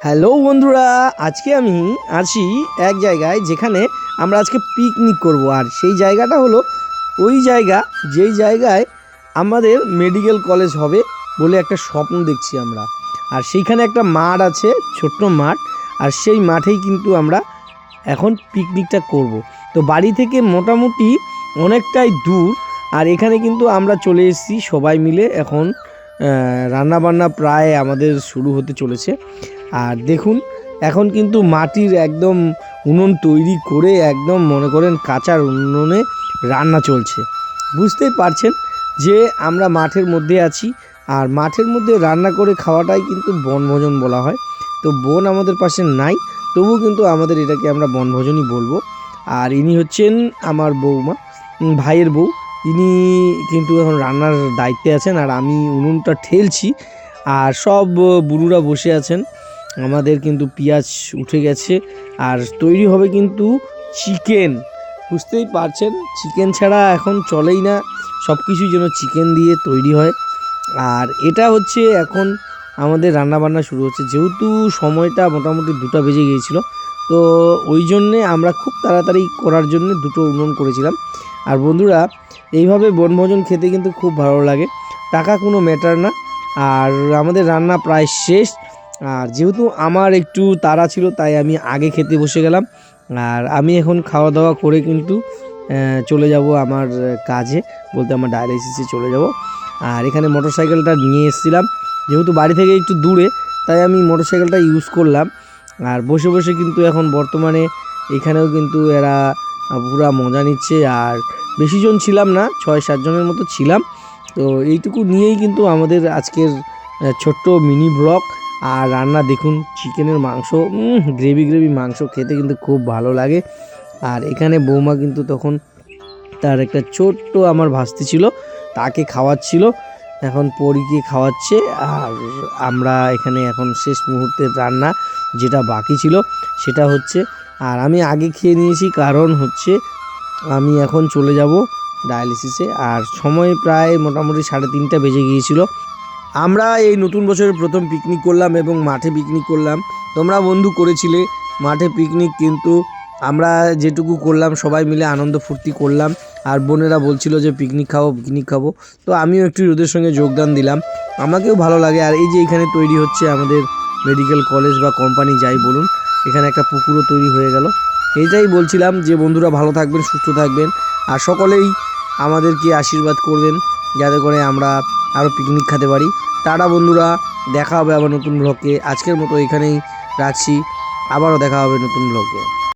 Hello বন্ধুরা, আজকে আমি আছি এক জায়গায় যেখানে আমরা আজকে পিকনিক করব। আর সেই জায়গাটা হলো ওই জায়গা যেই জায়গায় আমাদের মেডিকেল কলেজ হবে বলে একটা স্বপ্ন দেখছি আমরা। আর সেইখানে একটা মাঠ আছে, ছোট্ট মাঠ। আর সেই মাঠেই কিন্তু আমরা এখন পিকনিকটা করব। তো বাড়ি থেকে মোটামুটি অনেকটাই দূর। আর এখানে কিন্তু আমরা চলে এসেছি সবাই মিলে। এখন রান্নাবান্না প্রায় আমাদের শুরু হতে চলেছে। আর দেখুন, এখন কিন্তু মাটির একদম উনুন তৈরি করে একদম মনে করেন কাঁচার উনুনে রান্না চলছে। বুঝতেই পারছেন যে আমরা মাঠের মধ্যে আছি। আর মাঠের মধ্যে রান্না করে খাওয়াটাই কিন্তু বনভোজন বলা হয়। তো বোন আমাদের পাশে নাই, তবুও কিন্তু আমাদের এটাকে আমরা বনভোজনই বলবো। আর ইনি হচ্ছেন আমার বৌমা, ভাইয়ের বউ। ইনি কিন্তু এখন রান্নার দায়িত্বে আছেন, আর আমি উনুনটা ঠেলছি। আর সব বুড়োরা বসে আছেন। আমাদের কিন্তু পেঁয়াজ উঠে গেছে, আর তৈরি হবে কিন্তু চিকেন। বুঝতেই পারছেন, চিকেন ছাড়া এখন চলেই না, সব কিছুই যেন চিকেন দিয়ে তৈরি হয়। আর এটা হচ্ছে এখন আমাদের রান্নাবান্না শুরু হচ্ছে। যেহেতু সময়টা মোটামুটি 2টা বেজে গিয়েছিল, তো ওই জন্যে আমরা খুব তাড়াতাড়ি করার জন্য 2টো উনুন করেছিলাম। আর বন্ধুরা, এইভাবে বনভোজন খেতে কিন্তু খুব ভালো লাগে, টাকা কোনো ম্যাটার না। আর আমাদের রান্না প্রায় শেষ। আর যেহেতু আমার একটু তাড়া ছিল, তাই আমি আগে খেতে বসে গেলাম। আর আমি এখন খাওয়া দাওয়া করে কিন্তু চলে যাব আমার কাজে, বলতে আমার ডায়ালিসিসে চলে যাব। আর এখানে মোটরসাইকেলটা নিয়ে এসেছিলাম, যেহেতু বাড়ি থেকে একটু দূরে, তাই আমি মোটরসাইকেলটা ইউজ করলাম। আর বসে বসে কিন্তু এখন বর্তমানে এখানেও কিন্তু এরা পুরা মজা নিচ্ছে। আর বেশিজন ছিলাম না, 6-7 জনের মতো ছিলাম। তো এইটুকু নিয়েই কিন্তু আমাদের আজকের ছোট্ট মিনি ব্লগ। আর রান্না দেখুন, চিকেনের মাংস, গ্রেভি গ্রেভি মাংস খেতে কিন্তু খুব ভালো লাগে। আর এখানে বৌমা কিন্তু তখন তার একটা ছোট্ট আমার ভাস্তি ছিল, তাকে খাওয়াচ্ছিল, এখন পরীকে খাওয়াচ্ছে। আর আমরা এখানে এখন শেষ মুহূর্তের রান্না যেটা বাকি ছিল সেটা হচ্ছে। আর আমি আগে খেয়ে নিয়েছি, কারণ হচ্ছে আমি এখন চলে যাব ডায়ালিসিসে। আর সময় প্রায় মোটামুটি 3:30 বেজে গিয়েছিল। আমরা এই নতুন বছরের প্রথম পিকনিক করলাম এবং মাঠে পিকনিক করলাম। তোমরা বন্ধু করেছিলে মাঠে পিকনিক, কিন্তু আমরা যেটুকু করলাম সবাই মিলে আনন্দ ফুর্তি করলাম। আর বোনেরা বলছিল যে পিকনিক খাবো পিকনিক খাবো, তো আমিও একটু ওদের সঙ্গে যোগদান দিলাম, আমাকেও ভালো লাগে। আর এই যে এখানে তৈরি হচ্ছে আমাদের মেডিকেল কলেজ বা কোম্পানি যাই বলুন, এখানে একটা পুকুরও তৈরি হয়ে গেল। এইটাই বলছিলাম যে বন্ধুরা ভালো থাকবেন, সুস্থ থাকবেন, আর সকলেই আমাদেরকে আশীর্বাদ করবেন যাতে করে আমরা আরও পিকনিক খেতে পারি। টাটা বন্ধুরা, দেখা হবে আবার নতুন ব্লগে। আজকের মতো এখানেই রাখছি, আবারও দেখা হবে নতুন ব্লগে।